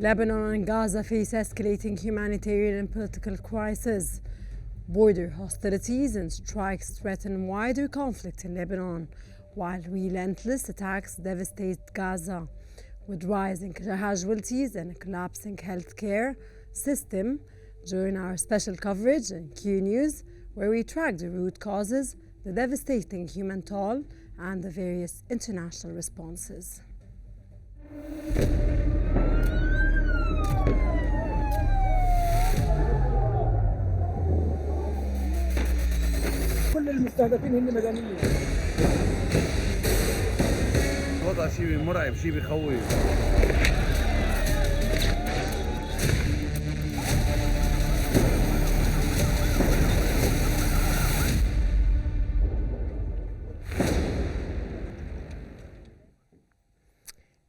Lebanon and Gaza face escalating humanitarian and political crisis. Border hostilities and strikes threaten wider conflict in Lebanon, while relentless attacks devastate Gaza. With rising casualties and a collapsing healthcare system, join our special coverage in Qnews, where we track the root causes, the devastating human toll, and the various international responses. كل المستهدفين هن مدنيين. الوضع شيء مرعب، شيء بخوف.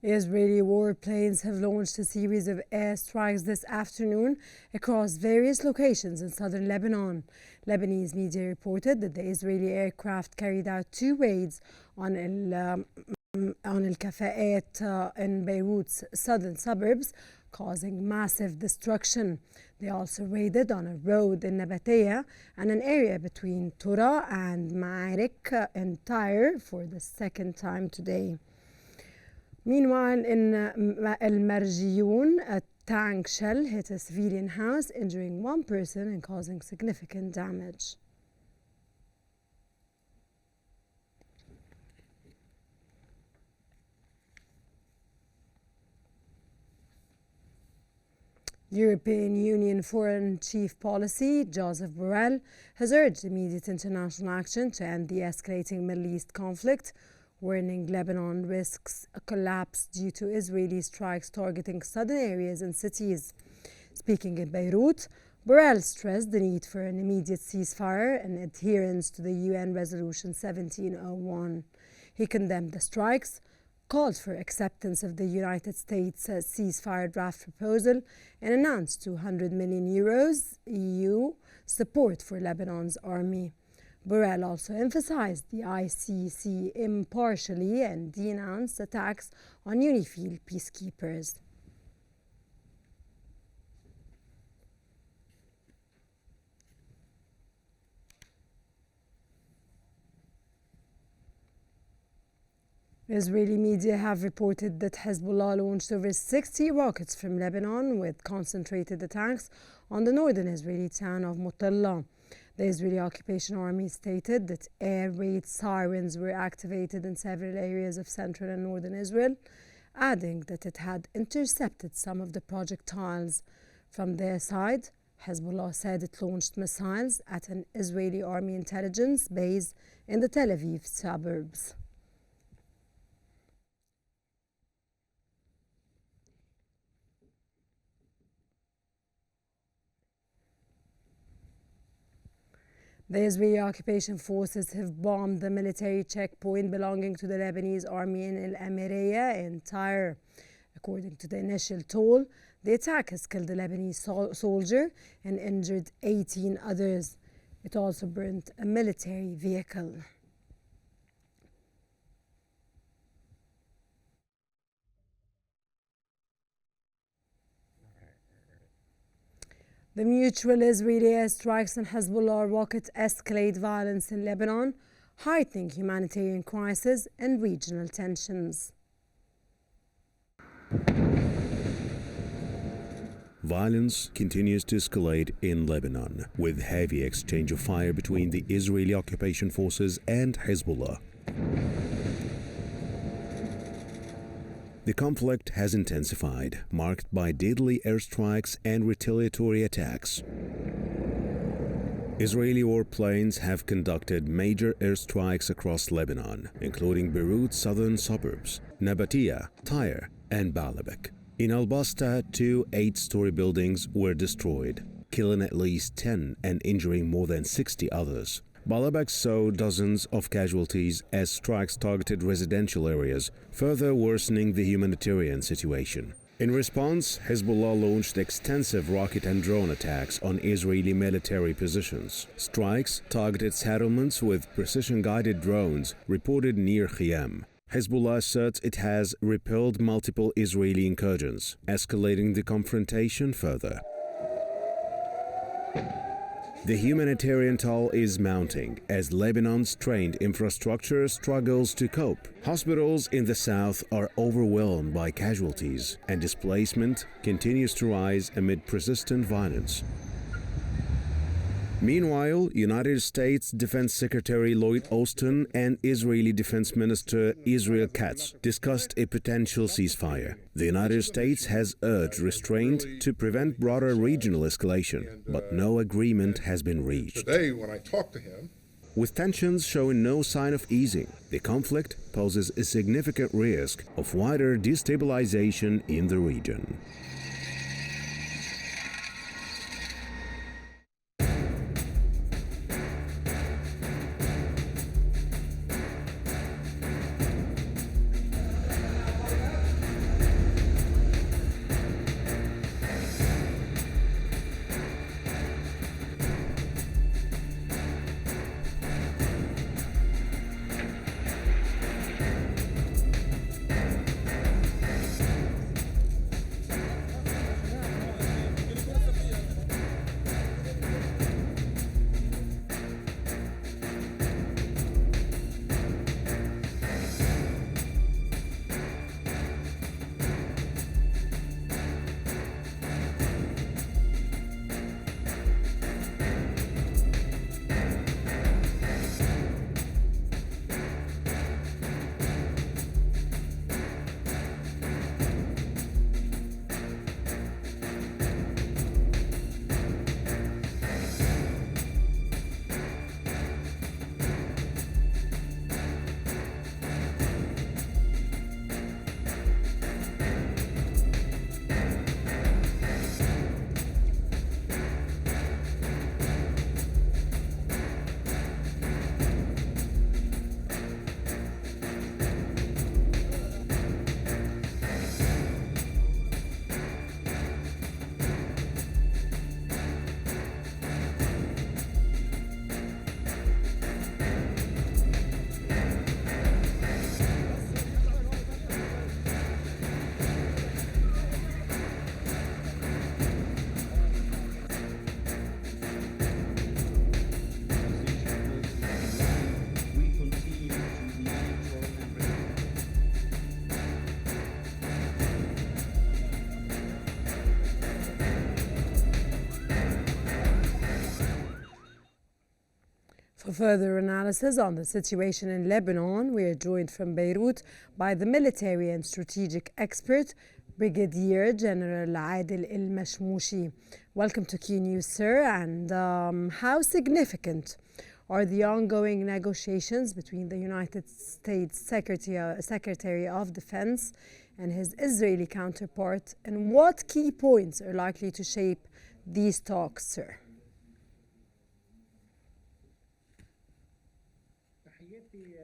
Israeli warplanes have launched a series of airstrikes this afternoon across various locations in southern Lebanon. Lebanese media reported that the Israeli aircraft carried out 2 raids on Al-Kafa'at in Beirut's southern suburbs, causing massive destruction. They also raided on a road in Nabatea and an area between Tura and Ma'arik in Tyre for the second time today. Meanwhile, in Al-Marjiyun, a tank shell hit a civilian house, injuring 1 person and causing significant damage. European Union Foreign Chief Policy, Joseph Borrell, has urged immediate international action to end the escalating Middle East conflict, warning Lebanon risks a collapse due to Israeli strikes targeting southern areas and cities. Speaking in Beirut, Borrell stressed the need for an immediate ceasefire and adherence to the UN Resolution 1701. He condemned the strikes, called for acceptance of the United States ceasefire draft proposal, and announced €200 million EU support for Lebanon's army. Borrell also emphasized the ICC impartially and denounced attacks on UNIFIL peacekeepers. Israeli media have reported that Hezbollah launched over 60 rockets from Lebanon with concentrated attacks on the northern Israeli town of Mutalla. The Israeli occupation army stated that air raid sirens were activated in several areas of central and northern Israel, adding that it had intercepted some of the projectiles. From their side, Hezbollah said it launched missiles at an Israeli army intelligence base in the Tel Aviv suburbs. The Israeli occupation forces have bombed the military checkpoint belonging to the Lebanese army in El Amireya in Tyre. According to the initial toll, the attack has killed a Lebanese soldier and injured 18 others. It also burnt a military vehicle. The mutual Israeli airstrikes and Hezbollah rockets escalate violence in Lebanon, heightening humanitarian crisis and regional tensions. Violence continues to escalate in Lebanon, with heavy exchange of fire between the Israeli occupation forces and Hezbollah. The conflict has intensified, marked by deadly airstrikes and retaliatory attacks. Israeli warplanes have conducted major airstrikes across Lebanon, including Beirut's southern suburbs, Nabatea, Tyre, and Baalbek. In Al-Basta, 2 8-story buildings were destroyed, killing at least 10 and injuring more than 60 others. Baalbek saw dozens of casualties as strikes targeted residential areas, further worsening the humanitarian situation. In response, Hezbollah launched extensive rocket and drone attacks on Israeli military positions. Strikes targeted settlements with precision-guided drones reported near Khiam. Hezbollah asserts it has repelled multiple Israeli incursions, escalating the confrontation further. The humanitarian toll is mounting as Lebanon's strained infrastructure struggles to cope. Hospitals in the south are overwhelmed by casualties, and displacement continues to rise amid persistent violence. Meanwhile, United States Defense Secretary Lloyd Austin and Israeli Defense Minister Israel Katz discussed a potential ceasefire. The United States has urged restraint to prevent broader regional escalation, but no agreement has been reached. Today, when I talked to him, with tensions showing no sign of easing, the conflict poses a significant risk of wider destabilization in the region. For further analysis on the situation in Lebanon, we are joined from Beirut by the military and strategic expert, Brigadier General Adil El-Mashmoushi. Welcome to Qnews, sir. And how significant are the ongoing negotiations between the United States Secretary of Defense and his Israeli counterpart, and what key points are likely to shape these talks, sir?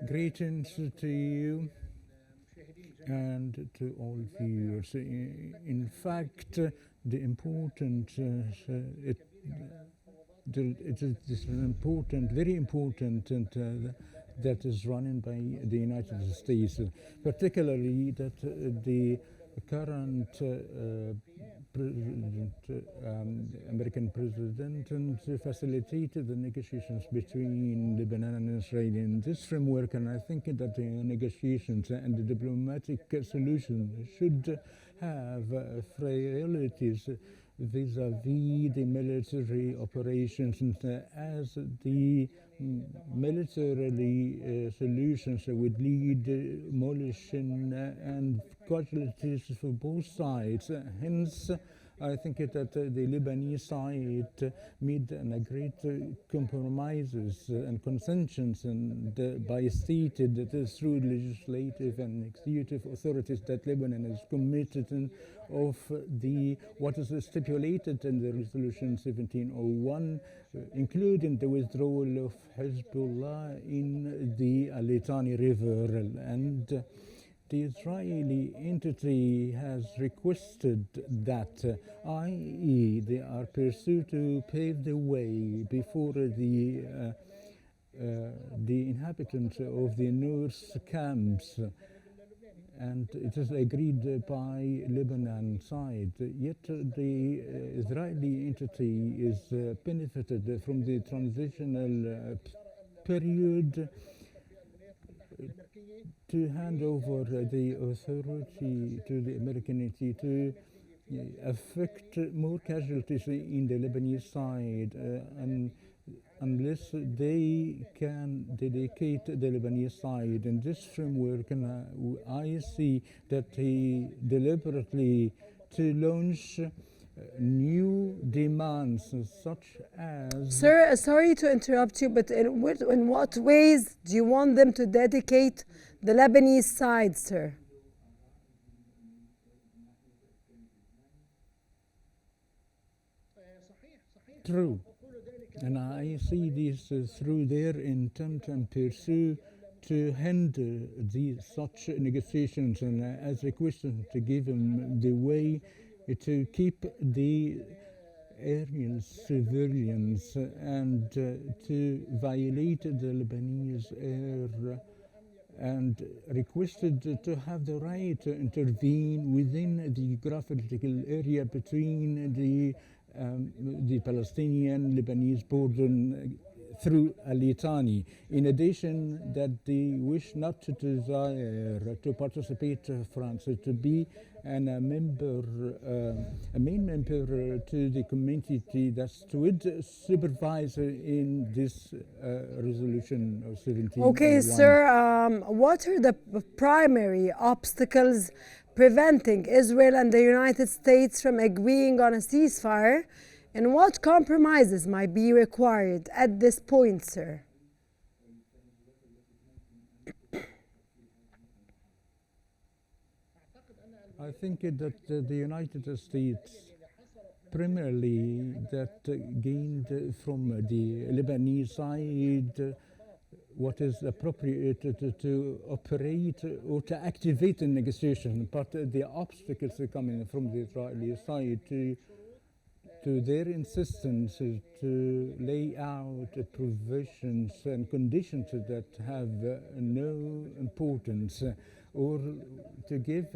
Greetings to you and to all viewers. In fact, the important it is important, very important, and that is running by the United States, particularly that the current American president and facilitated the negotiations between Lebanon and Israel in this framework, and I think that the negotiations and the diplomatic solution should have priorities vis-à-vis the military operations, and as the militarily solutions would lead demolition and casualties for both sides. Hence, I think that the Lebanese side made an agreed compromises and consensus, and by stated that through legislative and executive authorities that Lebanon is committed of the what is stipulated in the resolution 1701, including the withdrawal of Hezbollah in the Litani River, and the Israeli entity has requested that, i.e., they are pursued to pave the way before the inhabitants of the North camps and it is agreed by Lebanon side. Yet the Israeli entity is benefited from the transitional period to hand over the authority to the American entity to affect more casualties in the Lebanese side, and unless they can dedicate the Lebanese side. In this framework, and I see that he deliberately to launch new demands such as... Sir, sorry to interrupt you, but in what ways do you want them to dedicate the Lebanese side, sir? True. And I see this through their intent and pursue to hinder such negotiations, and as a question to give them the way to keep the aerial civilians and to violate the Lebanese air, and requested to have the right to intervene within the geographical area between the Palestinian-Lebanese border through Al-Litani. In addition, that they wish not to desire to participate France to be a main member to the community that would supervise in this resolution of 17. Okay, sir, what are the primary obstacles preventing Israel and the United States from agreeing on a ceasefire, and what compromises might be required at this point, sir? I think that the United States primarily that gained from the Lebanese side what is appropriate to operate or to activate the negotiation, but the obstacles are coming from the Israeli side to their insistence to lay out provisions and conditions that have no importance, or to give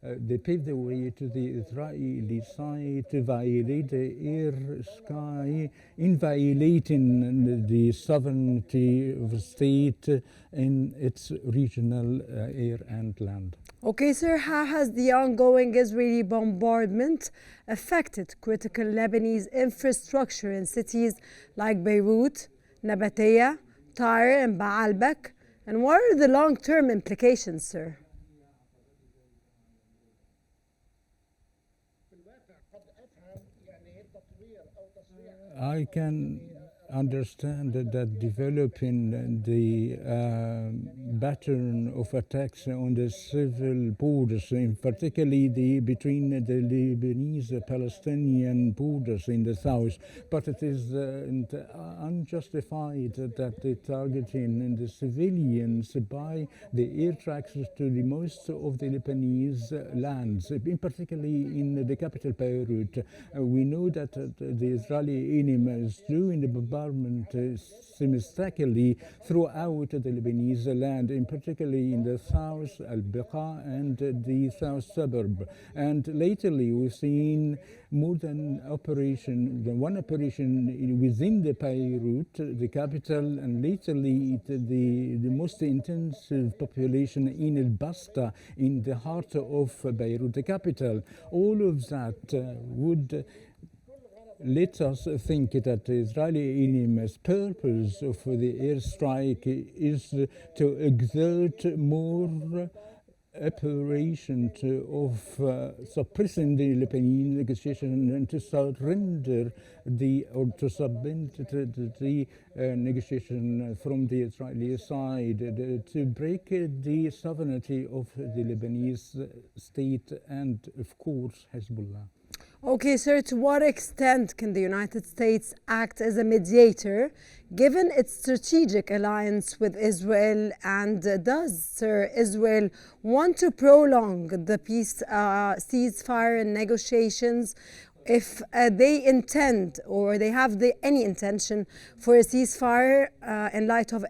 they pave the way to the Israeli side to violate the air sky in violating the sovereignty of the state in its regional air and land. Okay, sir, how has the ongoing Israeli bombardment affected critical Lebanese infrastructure in cities like Beirut, Nabatea, Tyre, and Baalbek? And what are the long-term implications, sir? I can understand that developing the pattern of attacks on the civil borders, in particularly between the Lebanese-Palestinian borders in the south, but it is unjustified that the targeting the civilians by the air tracks to the most of the Lebanese lands, in particularly in the capital Beirut. We know that the Israeli enemy is doing the bombardment systematically throughout the Lebanese land, in particularly in the south, Al-Baqa, and the south suburb. And lately we've seen more than one operation within the Beirut, the capital, and lately the most intensive population in Al-Basta, in the heart of Beirut, the capital. All of that would let us think that the Israeli enemy's purpose of the airstrike is to exert more operation of suppressing the Lebanese negotiation and to surrender or to submit the negotiation from the Israeli side, to break the sovereignty of the Lebanese state and, of course, Hezbollah. Okay, sir, to what extent can the United States act as a mediator given its strategic alliance with Israel? And does, sir, Israel want to prolong the peace ceasefire and negotiations if they intend or they have any intention for a ceasefire in light of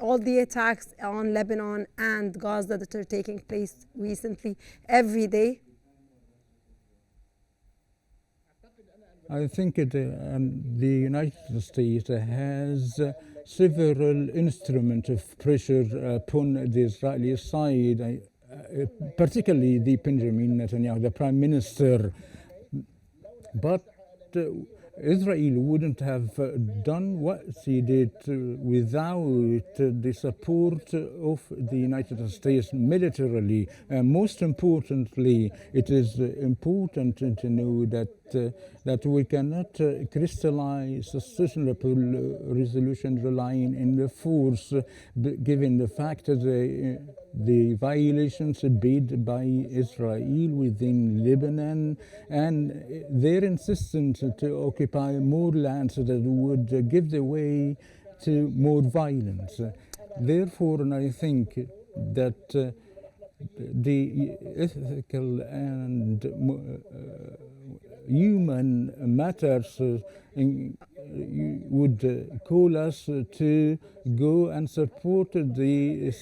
all the attacks on Lebanon and Gaza that are taking place recently every day? I think the United States has several instruments of pressure upon the Israeli side, particularly the Benjamin Netanyahu, the Prime Minister. But Israel wouldn't have done what she did without the support of the United States militarily. Most importantly, it is important to know that we cannot crystallize a sustainable resolution relying on the force, given the fact that the violations made by Israel within Lebanon and their insistence to occupy more lands that would give the way to more violence. Therefore, I think that the ethical and human matters would call us to go and support the...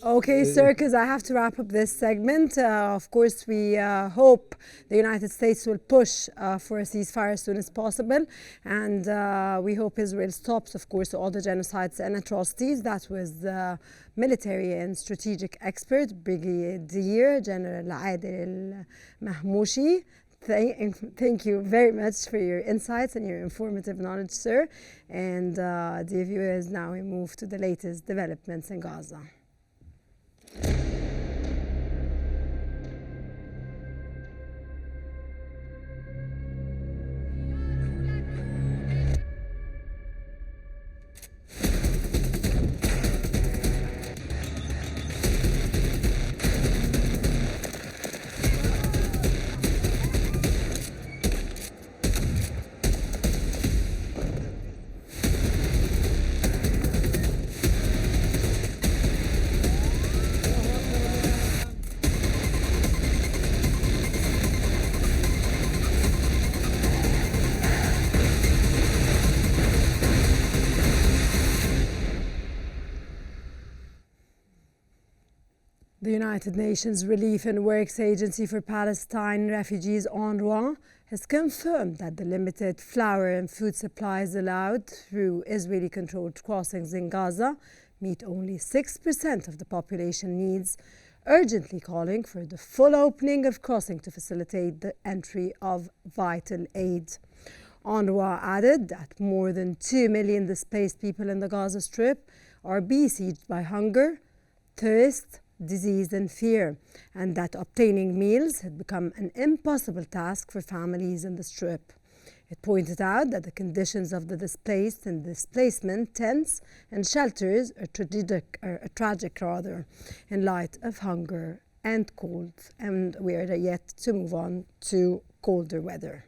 Okay, sir, because I have to wrap up this segment. Of course, we hope the United States will push for a ceasefire as soon as possible. And we hope Israel stops, of course, all the genocides and atrocities. That was military and strategic expert, Brigadier General Adel Mahmoushi. Thank you very much for your insights and your informative knowledge, sir. And dear viewers, now we move to the latest developments in Gaza. The United Nations Relief and Works Agency for Palestine Refugees, UNRWA, has confirmed that the limited flour and food supplies allowed through Israeli-controlled crossings in Gaza meet only 6% of the population needs, urgently calling for the full opening of crossing to facilitate the entry of vital aid. UNRWA added that more than 2 million displaced people in the Gaza Strip are besieged by hunger, thirst, disease and fear, and that obtaining meals had become an impossible task for families in the Strip. It pointed out that the conditions of the displaced and displacement tents and shelters are tragic in light of hunger and cold, and we are yet to move on to colder weather.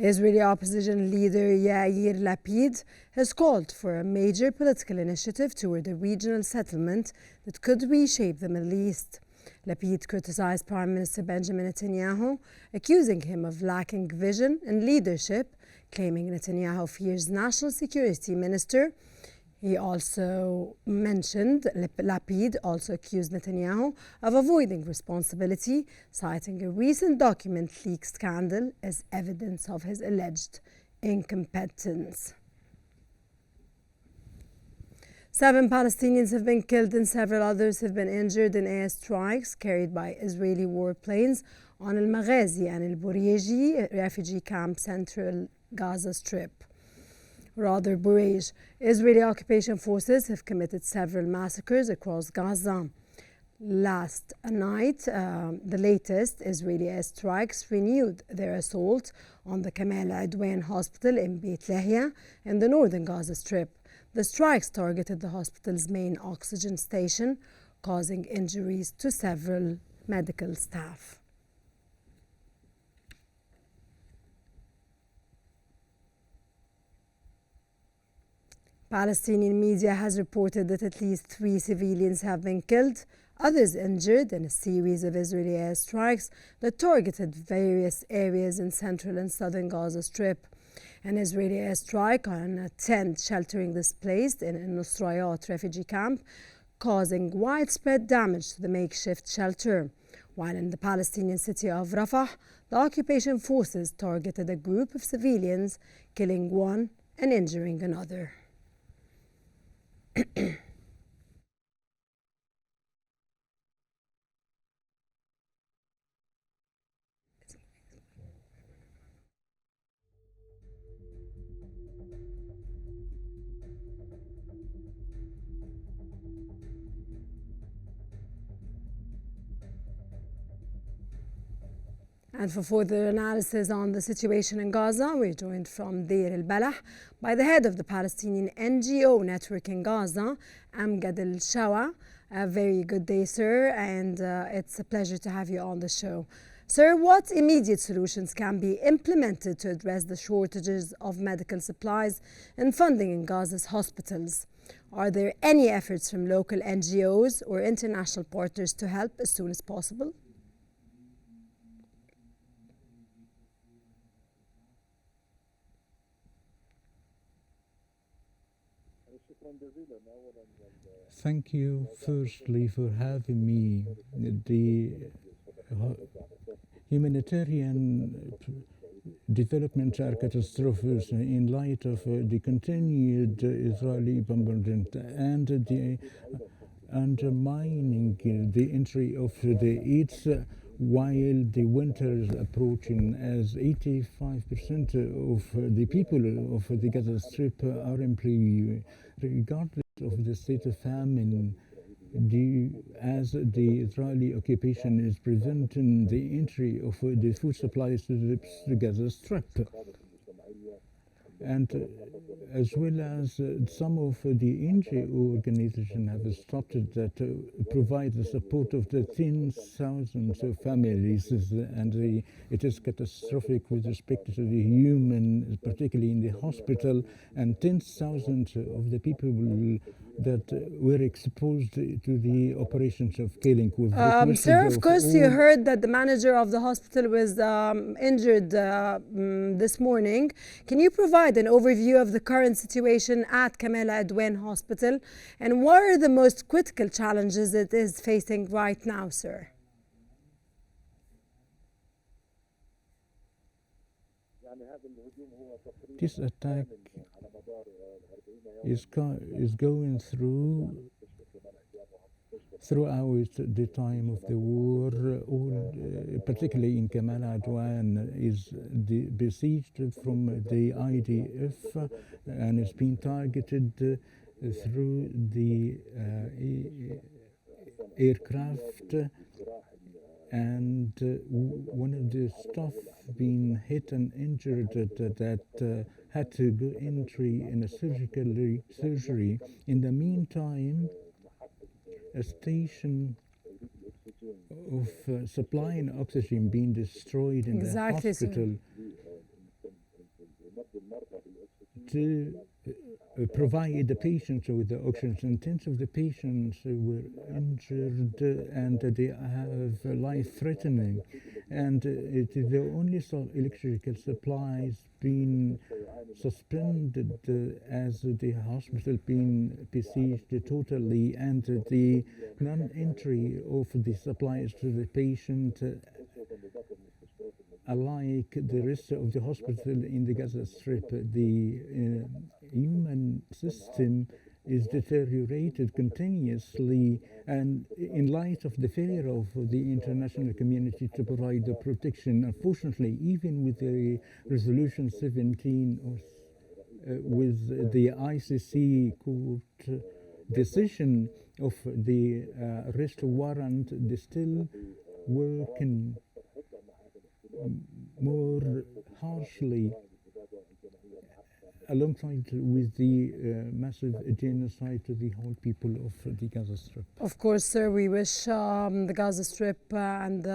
Israeli opposition leader Yair Lapid has called for a major political initiative toward a regional settlement that could reshape the Middle East. Lapid criticized Prime Minister Benjamin Netanyahu, accusing him of lacking vision and leadership, claiming Netanyahu fears National Security Minister. He also mentioned, Lapid also accused Netanyahu of avoiding responsibility, citing a recent document leak scandal as evidence of his alleged incompetence. 7 Palestinians have been killed and several others have been injured in airstrikes carried by Israeli warplanes on Al Maghazi and Al Burieji refugee camp central Gaza Strip. Burej. Israeli occupation forces have committed several massacres across Gaza. Last night, the latest Israeli airstrikes renewed their assault on the Kamal Adwan hospital in Beit Lahia in the northern Gaza Strip. The strikes targeted the hospital's main oxygen station, causing injuries to several medical staff. Palestinian media has reported that at least 3 civilians have been killed, others injured in a series of Israeli airstrikes that targeted various areas in central and southern Gaza Strip. An Israeli airstrike on a tent sheltering displaced in a Nusrayat refugee camp, causing widespread damage to the makeshift shelter. While in the Palestinian city of Rafah, the occupation forces targeted a group of civilians, killing one and injuring another. And for further analysis on the situation in Gaza, we're joined from Deir al-Balah by the head of the Palestinian NGO network in Gaza, Amgad al-Shawa. A very good day, sir, and it's a pleasure to have you on the show. Sir, what immediate solutions can be implemented to address the shortages of medical supplies and funding in Gaza's hospitals? Are there any efforts from local NGOs or international partners to help as soon as possible? Thank you, firstly, for having me. The humanitarian developments are catastrophes in light of the continued Israeli bombardment and the undermining the entry of the East while the winter is approaching, as 85% of the people of the Gaza Strip are employed, regardless of the state of famine, as the Israeli occupation is preventing the entry of the food supplies to the Gaza Strip. And as well as some of the NGO organizations have started that provide the support of the tens of thousands of families, and it is catastrophic with respect to the human, particularly in the hospital, and tens of thousands of the people that were exposed to the operations of killing. Sir, of course, you heard that the manager of the hospital was injured this morning. Can you provide an overview of the current situation at Kamala Adwan Hospital, and what are the most critical challenges it is facing right now, sir? This attack is going throughout the time of the war, particularly in Kamala Adwan, is besieged from the IDF and is being targeted through the aircraft, and one of the staff being hit and injured that had to go entry in a surgery. In the meantime, a station of supplying oxygen being destroyed in the hospital to provide the patients with the oxygen. Tens of the patients were injured and they have life-threatening, and it is the only electrical supplies being suspended as the hospital being besieged totally, and the non-entry of the supplies to the patient, unlike the rest of the hospital in the Gaza Strip. The human system is deteriorated continuously, and in light of the failure of the international community to provide the protection, unfortunately, even with the resolution 17 with the ICC court decision of the arrest warrant, they still working more harshly alongside with the massive genocide to the whole people of the Gaza Strip. Of course, sir, we wish the Gaza Strip and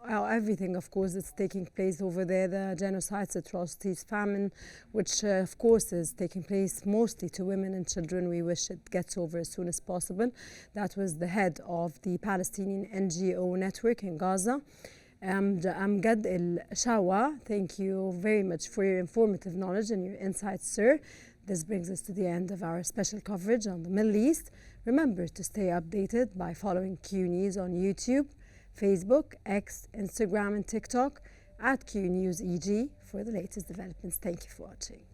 everything, of course, that's taking place over there, the genocides, atrocities, famine, which of course is taking place mostly to women and children. We wish it gets over as soon as possible. That was the head of the Palestinian NGO network in Gaza. Amgad El Shawa, thank you very much for your informative knowledge and your insights, sir. This brings us to the end of our special coverage on the Middle East. Remember to stay updated by following Qnews on YouTube, Facebook, X, Instagram and TikTok at Qnews EG for the latest developments. Thank you for watching.